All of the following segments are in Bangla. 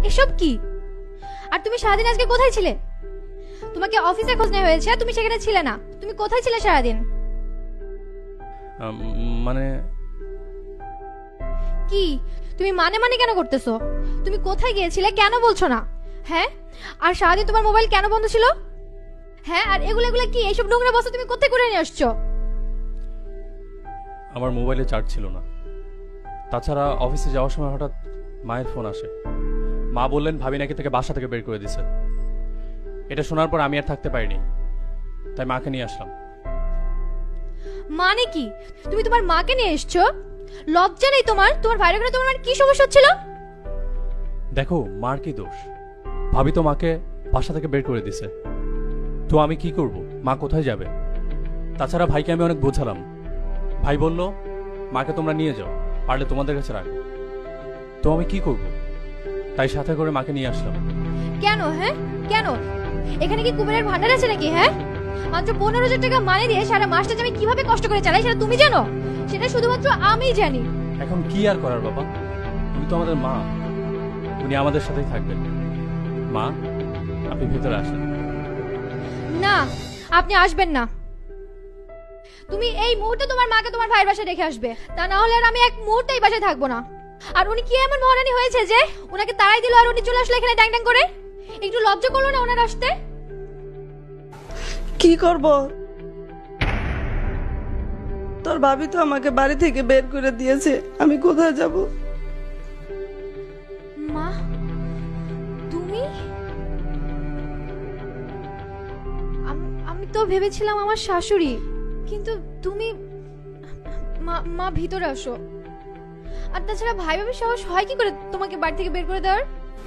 এসব কি? আর তুমি সারাদিন আজকে কোথায় ছিলে? তোমাকে অফিসে খোঁজ নেওয়া হয়েছে, তুমি সেখানে ছিলে না। তুমি কোথায় ছিলে সারাদিন? মানে কি তুমি মানে মানে কেন করতেছো? তুমি কোথায় গিয়েছিলে কেন বলছো না? হ্যাঁ, আর সারাদিন তোমার মোবাইল কেন বন্ধ ছিল? হ্যাঁ, আর এগুলো এগুলো কি? এইসব নোংরা বস্তু তুমি কোথায় করে নিয়ে আসছো? আমার মোবাইলে চার্জ ছিল না। তাছাড়া অফিসে যাওয়ার সময় হঠাৎ মায়ের ফোন আসে। মা বললেন ভাবি নাকি থেকে বাসা থেকে বের করে দিছে। এটা শোনার পর আমি আর থাকতে পারিনি, তাই মাকে নিয়ে আসলাম। মানে কি? তুমি তোমার মাকে নিয়ে এসছো? লজ্জা নেই তোমার? তোমার ভাইয়ের ওখানে তোমার কি সমস্যা হচ্ছিল? দেখো, মার কি দোষ? ভাবি তো মাকে বাসা থেকে বের করে দিছে, তো আমি কি করব? মা কোথায় যাবে? তাছাড়া ভাইকে আমি অনেক বোঝালাম। ভাই বলল মাকে তোমরা নিয়ে যাও, পারলে তোমাদের কাছে রাখো। তো আমি কি করব? তাই সাথে করে মাকে নিয়ে আসলাম। কেন? হ্যাঁ কেন? এখানে কি কুবেরের ভান্ডার আছে নাকি? হ্যাঁ, মাত্র 15,000 টাকা মাইনে দিয়ে সারা মাসটা যে আমি কিভাবে কষ্ট করে চালাই সেটা তুমি জানো? সেটা শুধুমাত্র আমিই জানি। এখন কি আর করার বাবা, উনি তো আমাদের মা, উনি আমাদের সাথেই থাকবেন। মা, আপনি ভেতরে আসেন। না, আপনি আসবেন না। তুমি এই মুহূর্তে তোমার মাকে তোমার ভাইয়ের বাসায় রেখে আসবে, তা না হলে আর আমি এক মুহূর্তে এই বাসায় থাকবো না। আর উনি কি এমন মহারানী হয়েছে যে ওনাকে তাড়াই দিল আর উনি চলে আসলে এখানে ড্যাং ড্যাং করে? একটু লজ্জা করলো না ওনার আসতে? কি করব? তোর ভাবি তো আমাকে বাড়ি থেকে বের করে দিয়েছে, আমি কোথায় যাব? মা, তুমি? আমি তো ভেবেছিলাম আমার শাশুড়ি, কিন্তু তুমি। মা ভিতরে আসো। আর তাছাড়া ভাই ভাবির সাহস হয় কি করে তোমাকে বাড়ি থেকে বের করে দেওয়ার?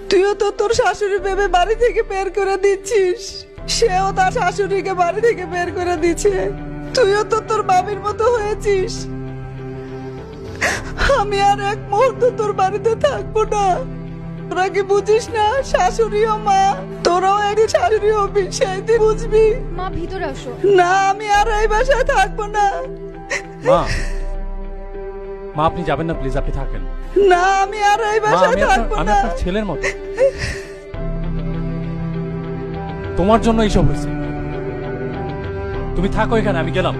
তুইও তো তোর শাশুড়ি ভেবে বাড়ি থেকে বের করে দিচ্ছিস, সেও তার শাশুড়িকে বাড়ি থেকে বের করে দিচ্ছে। তুইও তো তোর ভাবির মতো হয়েছিস। আমি আর এক মুহূর্ত তোর বাড়িতে থাকবো না। তোরা কি বুঝিস না? শাশুড়ি ও মা, তোরাও একদিন শাশুড়ি হবি, সেই দিন বুঝবি। মা ভিতরে আসো। না, আমি আর এই বাসায় থাকবো না। মা, মা আপনি যাবেন না, প্লিজ আপনি থাকেন। না, আমি আর এই মা, বাসায় থাকবো আমি না। আপনার ছেলের মতো। তোমার জন্য এইসব হয়েছে। তুমি থাকো এখানে, আমি গেলাম।